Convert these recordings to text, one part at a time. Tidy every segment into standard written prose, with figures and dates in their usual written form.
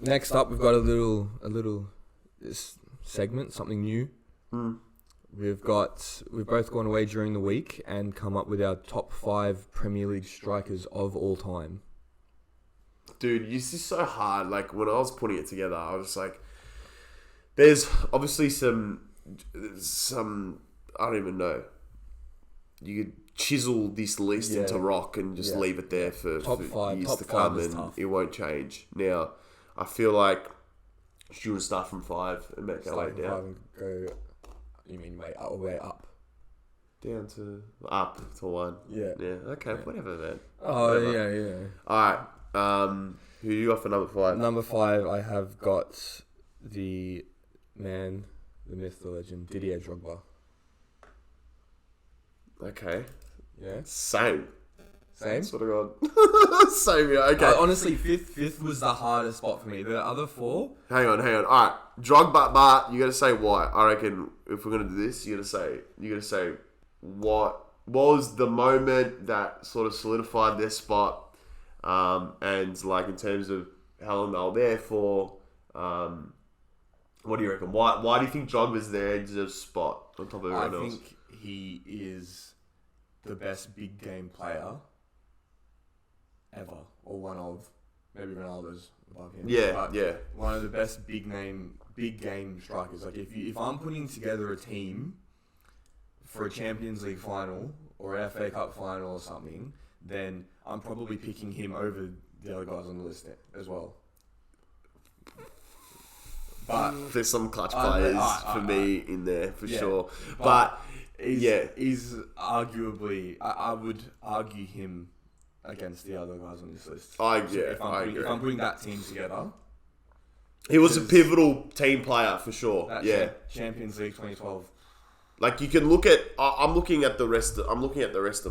Next up, we've got a little segment, something new. We've both gone away during the week and come up with our top 5 Premier League strikers of all time. Dude, this is so hard. Like, when I was putting it together, I was like, there's obviously some, I don't even know. You could chisel this list into rock and just leave it there for years to come, and it won't change. Now, I feel like should we start from 5 and make our way down? Go. You mean way up? Down to up to 1. Yeah. Yeah. Okay. Yeah. Whatever, man. Oh Whatever. yeah. All right. Who you got for number 5? Number 5, I have got the man, the myth, the legend, Didier Drogba. Okay. Yeah. Same. Sort of God. Same. Yeah. Okay. Honestly, fifth was the hardest spot for me. The other 4. Hang on. All right. Drogba, but you got to say why. I reckon if we're gonna do this, you got to say what was the moment that sort of solidified their spot. And like in terms of how long they were there for, what do you reckon? Why do you think Drogba's there and deserves a spot on top of everyone else? I think he is the best big game player ever, or one of. Maybe Ronaldo's above him. Yeah. One of the best big game strikers. Like if I'm putting together a team for a Champions League final or an FA Cup final or something, then I'm probably picking him over the other guys on the list as well. But there's some clutch players for me in there for sure. But he's arguably, I would argue him against the other guys on this list. I agree. If I'm putting that team together, he was a pivotal team player for sure. Champions League 2012. Like you can look at, I'm looking at the rest of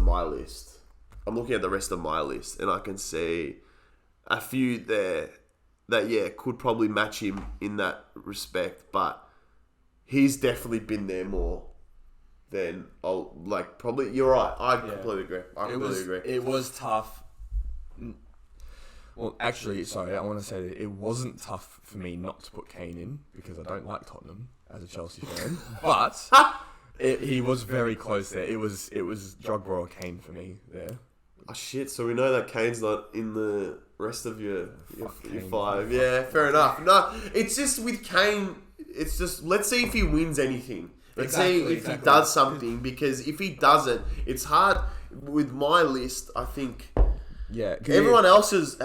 my list. And I can see a few there that could probably match him in that respect, but he's definitely been there more than probably. You're right. I completely agree. It was tough. Well, actually, sorry, I want to say that it wasn't tough for me not to put Kane in because I don't like Tottenham as a Chelsea fan, but he was very close there. It was Drogba or Kane for me there. Oh shit! So we know that Kane's not in the rest of your 5. Yeah, fair enough. No, it's just with Kane. It's just let's see if he wins anything. Let's see if he does something, because if he doesn't, it's hard. With my list, I think. Yeah. Everyone else has.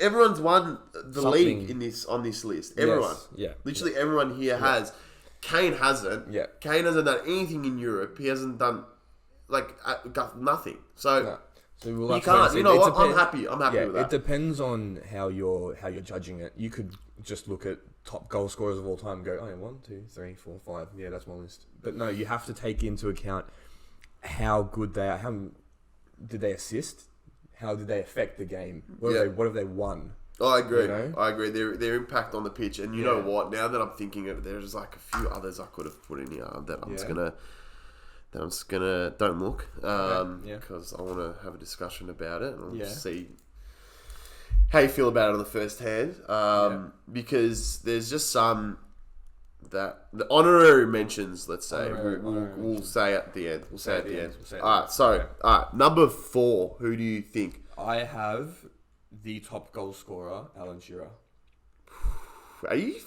Everyone's won the league on this list. Everyone. Yes. Yeah. Literally everyone here has. Kane hasn't. Yeah. Kane hasn't done anything in Europe. He hasn't done. Got nothing. So we'll you can't. You know what? I'm happy with that. It depends on how you're judging it. You could just look at top goal scorers of all time and go, 1, 2, 3, 4, 5. Yeah, that's my list. But no, you have to take into account how good they are. How did they assist? How did they affect the game? What have they won? I agree. You know? I agree. Their impact on the pitch, and you know what? Now that I'm thinking of it, there's like a few others I could have put in here that I'm just gonna don't look because I want to have a discussion about it and see how you feel about it on the first hand. Because there's just some that the honorary mentions. Let's say we'll say at the end. We'll say at the end. All right. Number 4. Who do you think? I have the top goal scorer, Alan Shearer. Are you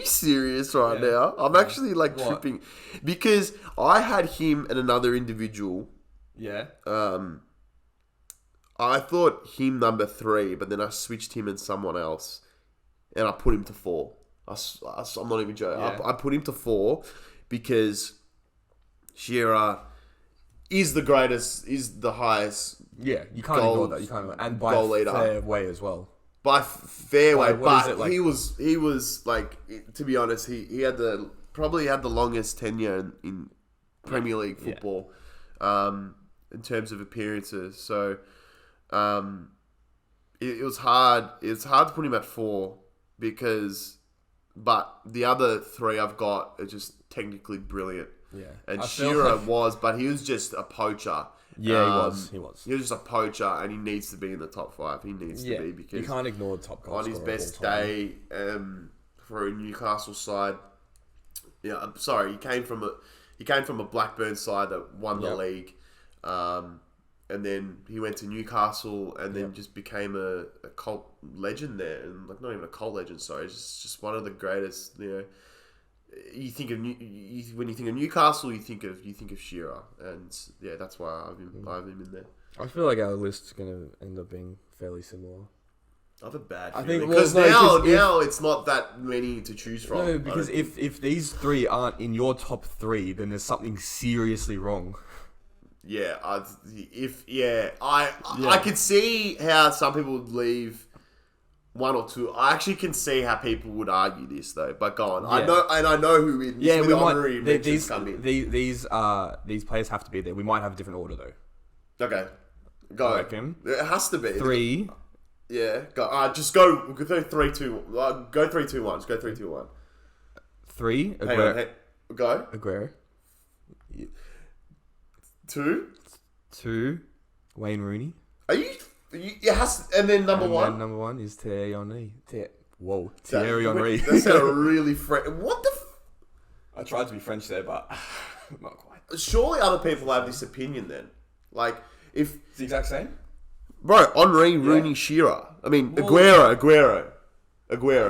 serious right now? I'm actually tripping because I had him and another individual. Yeah. I thought him number 3, but then I switched him and someone else, and I put him to 4. I'm not even joking. Yeah. I put him to 4 because Shearer is the greatest, is the highest. Yeah, you can't ignore that. You can't, and by a fair way as well. By fair way, but he was like, to be honest, he had probably had the longest tenure in Premier League football, in terms of appearances. So, it was hard. It's hard to put him at 4 but the other 3 I've got are just technically brilliant. Yeah, and Shearer but he was just a poacher. Yeah, he was. He was just a poacher, and he needs to be in the top 5. He needs to be, because you can't ignore the top goal on his best day for a Newcastle side. Yeah, I'm sorry. He came from a Blackburn side that won the league, and then he went to Newcastle, and then just became a cult legend there, and like not even a cult legend. Sorry, just one of the greatest. You know, you think of when you think of Newcastle, you think of Shearer, and that's why I have him in there. I feel like our list's gonna end up being fairly similar. I have a bad I feeling. think Because now it's not that many to choose from. No, because if these 3 aren't in your top 3, then there's something seriously wrong. Yeah, I could see how some people would leave 1 or 2. I actually can see how people would argue this though. But go on. Yeah. I know who in Yeah, we honorary might. mentions come in. These players have to be there. We might have a different order though. Okay, go. I reckon. It has to be 3. Yeah, go. Just go. We'll go 3, 2. Go 3, 2, 1. Just go 3, 2, 1. 3. Hang on. Go. Aguero. 2. Wayne Rooney. Are you? It has. And then number 1. Then number 1 is Thierry Henry. Thierry Henry. That sounded really French. What the? I tried to be French there, but not quite. Surely other people have this opinion then. Like if it's the exact same. Bro, Henry, Rooney, Shearer. I mean, Aguero.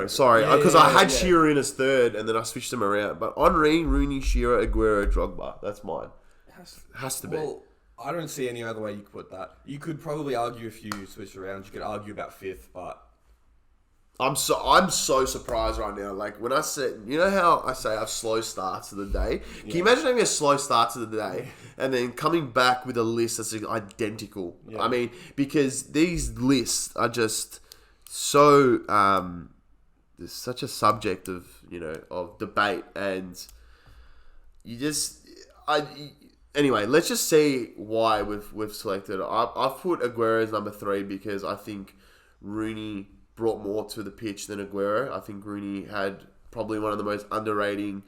Sorry, because I had Shearer in as 3rd, and then I switched them around. But Henry, Rooney, Shearer, Aguero, Drogba. That's mine. Has to be. Well, I don't see any other way you could put that. You could probably argue if you switch around. You could argue about 5th, but I'm so surprised right now. Like when I said, you know how I say I have slow starts to the day. Can you imagine having a slow start to the day and then coming back with a list that's identical? Yeah. I mean, because these lists are just so there's such a subject of of debate, and anyway, let's just see why we've selected. I've put Aguero as number 3 because I think Rooney brought more to the pitch than Aguero. I think Rooney had probably one of the most underrated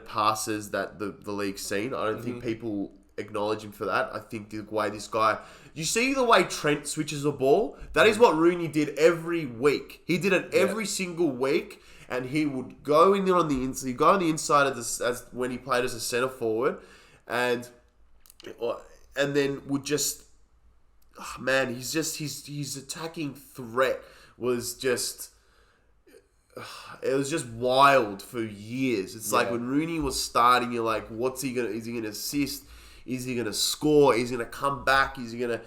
passes that the league's seen. I don't think people acknowledge him for that. I think the way this guy... You see the way Trent switches the ball? That is what Rooney did every week. He did it every single week, and he would go in there on the inside. He'd go on the inside as when he played as a centre forward, and then would just... Oh man, his attacking threat was just... It was just wild for years. It's like when Rooney was starting, you're like, what's he gonna? Is he gonna assist? Is he gonna score? Is he gonna come back? Is he gonna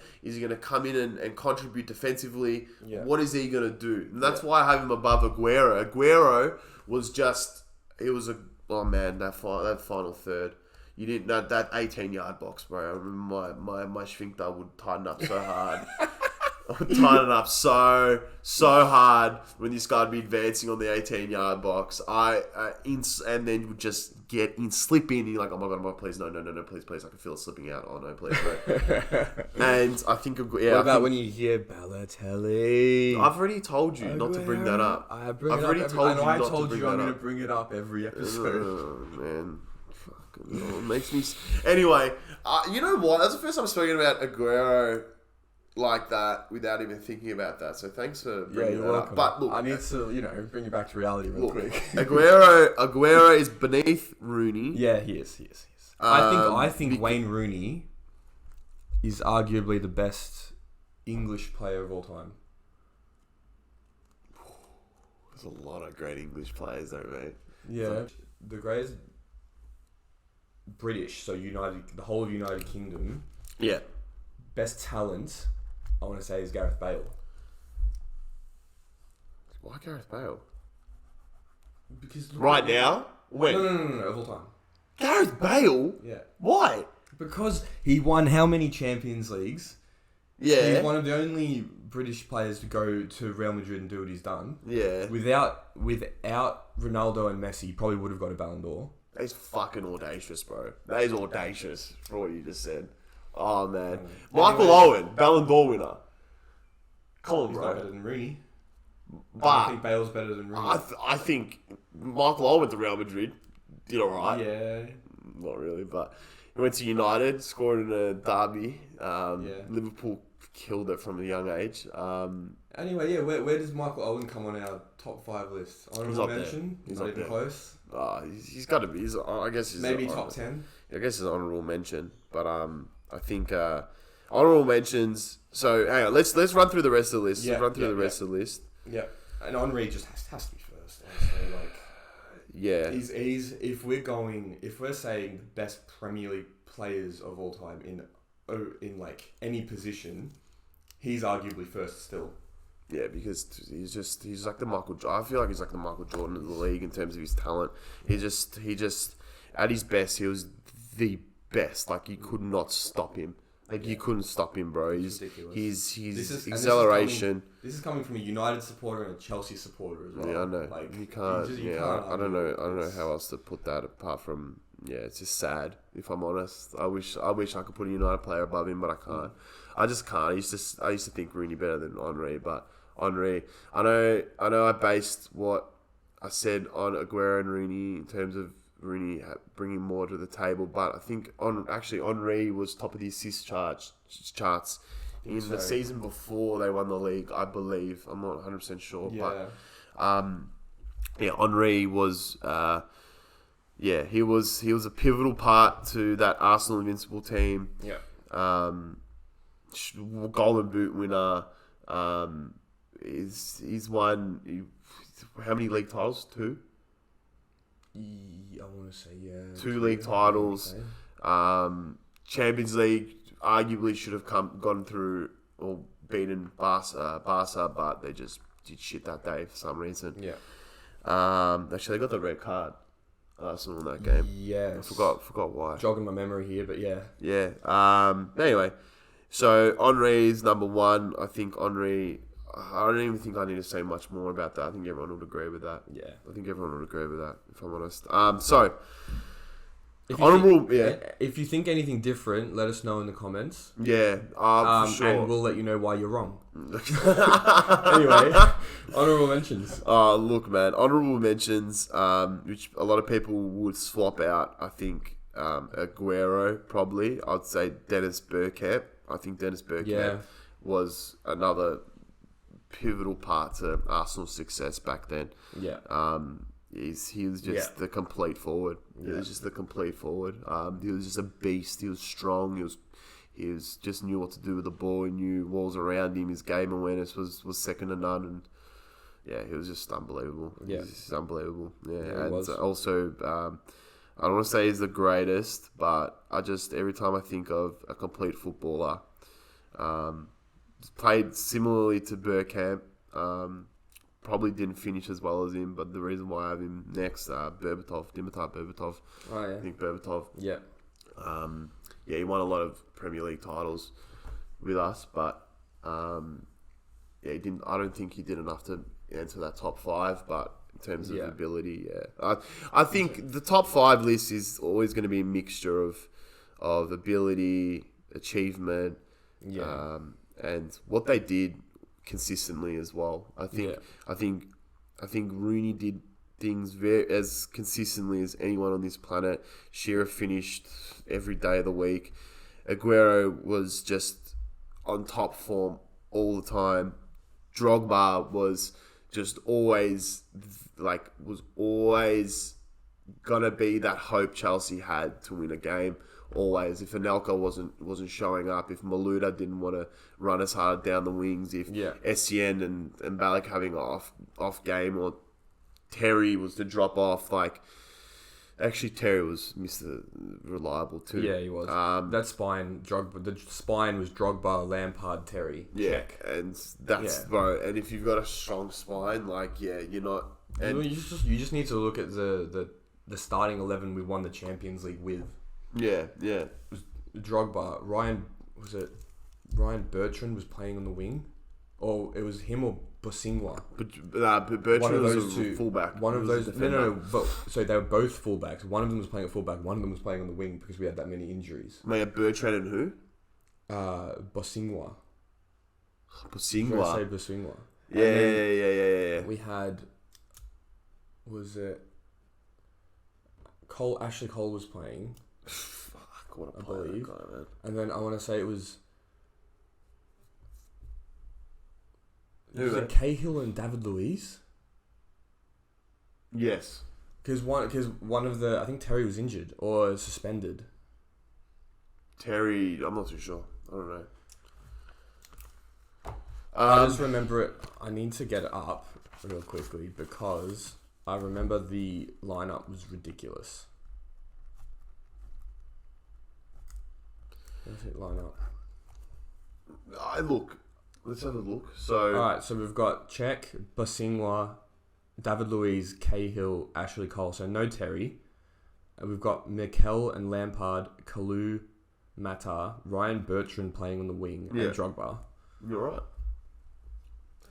come in and contribute defensively? Yeah. What is he gonna do? And that's why I have him above Aguero. Aguero was just... It was that final third. You didn't know that 18-yard box, bro. I remember my sphincter would tighten up so hard. I would tighten up so hard when this guy would be advancing on the 18-yard box. And then would just slip in. And you're like, oh my god, please, no, please. I can feel it slipping out. Oh no, please, bro. And I think, what about when you hear Balotelli? I've already told you not to bring that up. I've already told you not to bring that up. I'm going to bring it up every episode. Oh man. It makes me... Anyway, you know what? That's the first time I'm speaking about Aguero like that without even thinking about that. So thanks for bringing that up. But look, I need to bring you back to reality real quick. Aguero is beneath Rooney. Yeah, he is. I think Wayne Rooney is arguably the best English player of all time. There's a lot of great English players though, mate. Yeah, the greatest British, so the whole of United Kingdom. Yeah. Best talent, I want to say, is Gareth Bale. Why Gareth Bale? Because right now? When? No, of all time. Gareth Bale? Yeah. Why? Because he won how many Champions Leagues? Yeah. He's one of the only British players to go to Real Madrid and do what he's done. Yeah. Without Ronaldo and Messi, he probably would have got a Ballon d'Or. That is fucking audacious, bro. That is audacious for what you just said. Oh, man. Michael Owen, Ballon d'Or winner. Come on, he's bro. not better than Rooney. But I think Bale's better than Rooney. I think Michael Owen went to Real Madrid. Did alright. Yeah. Not really, but... He went to United, scored in a derby. Liverpool killed it from a young age. Anyway, where does Michael Owen come on our top 5 list? Honorable mention? He's not up even there. Close? He's got to be. I guess he's maybe top 10? I guess it's an honorable mention. But I think honorable mentions... So, hang on. Let's run through the rest of the list. Rest of the list. Yeah. And Henry just has to be first, honestly. Yeah. He's if we're saying the best Premier League players of all time in like any position, he's arguably first still. Yeah, because he's like the Michael. I feel like he's like the Michael Jordan of the league in terms of his talent. He just at his best, he was the best. Like you could not stop him. You couldn't stop him, bro. His acceleration. This is coming from a United supporter and a Chelsea supporter as well. Yeah, I know. You can't. I don't know how else to put that apart from. Yeah, it's just sad. If I'm honest, I wish I could put a United player above him, but I can't. I just can't. I used to think Rooney better than Henry, but Henry. I know. I based what I said on Aguero and Rooney in terms of Rooney bringing more to the table, but I think Henry was top of the assist charts in the season before they won the league. I believe. I'm not 100% sure, but Henry was. He was a pivotal part to that Arsenal Invincible team. Yeah. Golden Boot winner. He's won. How many league titles? 2. I want to say 2 league titles. Champions League arguably should have gone through or beaten Barca, but they just did shit that day for some reason. Yeah. Actually, they got the red card. Arsenal in that game. Yeah. I forgot why. Jogging my memory here, but yeah. Yeah. Anyway, so Henry is number 1. I think Henry. I don't even think I need to say much more about that. I think everyone would agree with that. Yeah. I think everyone would agree with that, if I'm honest. So, if you think anything different, let us know in the comments. Yeah, for sure. And we'll let you know why you're wrong. Anyway, honorable mentions. Look, man, honorable mentions, which a lot of people would swap out. I think Aguero, probably. I'd say Dennis Bergkamp. I think Dennis Bergkamp was another pivotal part to Arsenal's success back then. Yeah. He was just the complete forward. He was just the complete forward. He was just a beast. He was strong. He was just knew what to do with the ball. He knew walls around him. His game awareness was second to none. And he was just unbelievable. Yeah, just unbelievable. Yeah, and it was. Also, I don't want to say he's the greatest, but every time I think of a complete footballer, played similarly to Bergkamp. Probably didn't finish as well as him, but the reason why I have him next, Dimitar Berbatov. Oh, yeah. I think Berbatov. Yeah. He won a lot of Premier League titles with us, but he didn't. I don't think he did enough to enter that top 5. But in terms of ability, I think the top 5 list is always going to be a mixture of ability, achievement, and what they did consistently as well. I think Rooney did things very as consistently as anyone on this planet. Shearer finished every day of the week. Aguero was just on top form all the time. Drogba was just always gonna be that hope Chelsea had to win a game. Always, if Anelka wasn't showing up, if Malouda didn't want to run as hard down the wings, if Essien and Ballack having an off game, or Terry was to drop off, actually Terry was Mr. Reliable too. Yeah, he was. That spine, the spine was Drogba, Lampard, Terry. Yeah, check. And that's bro. And if you've got a strong spine, you're not. And you just need to look at the starting 11 we won the Champions League with. Yeah. It was Drogba. Ryan Bertrand was playing on the wing, or it was him or Bosingwa. But Bertrand was a fullback. One of those. No. But so they were both fullbacks. One of them was playing at fullback. One of them was playing on the wing because we had that many injuries. Bertrand and who? Bosingwa. Bosingwa. I say Bosingwa. Yeah. We had. Was it? Ashley Cole was playing. Fuck, what a I player that believe. guy, man. And then I want to say it was... Who, Was man? it Cahill and David Luiz? Yes. Because one of the... I think Terry was injured or suspended. Terry, I'm not too sure. I don't know. I just remember it. I need to get it up real quickly because I remember the lineup was ridiculous. Where's it line up? Let's have a look. So, Alright, so we've got Czech, Basingwa, David Luiz, Cahill, Ashley Cole. So no Terry. And we've got Mikel and Lampard, Kalu, Mata, Ryan Bertrand playing on the wing, and Drogba. You're right.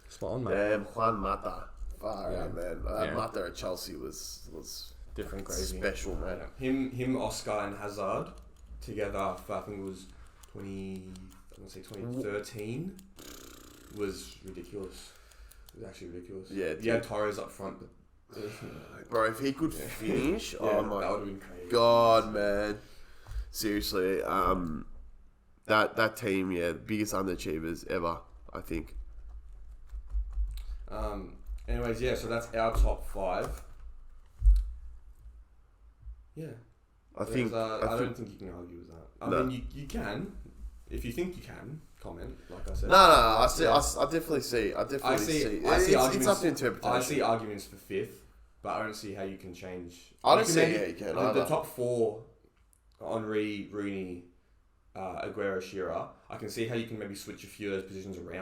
Spot on, mate. Damn, Juan Mata. Far out, man. Mata at Chelsea was different, crazy, special, man. Him, Oscar, and Hazard together for I think it was 2013 was ridiculous. It was actually ridiculous. Yeah, he had Torres up front, but bro, if he could finish, oh my that would have been crazy. God, man. Seriously, that team, biggest underachievers ever, I think. Anyways, so that's our top 5. Yeah. I don't think you can argue with that. I mean, you can. If you think you can, comment, like I said. No, I definitely see. I see. It's up to interpretation. I see arguments for 5th, but I don't see how you can change. I don't see how you can the top 4, Henry, Rooney, Aguero, Shearer, I can see how you can maybe switch a few of those positions around.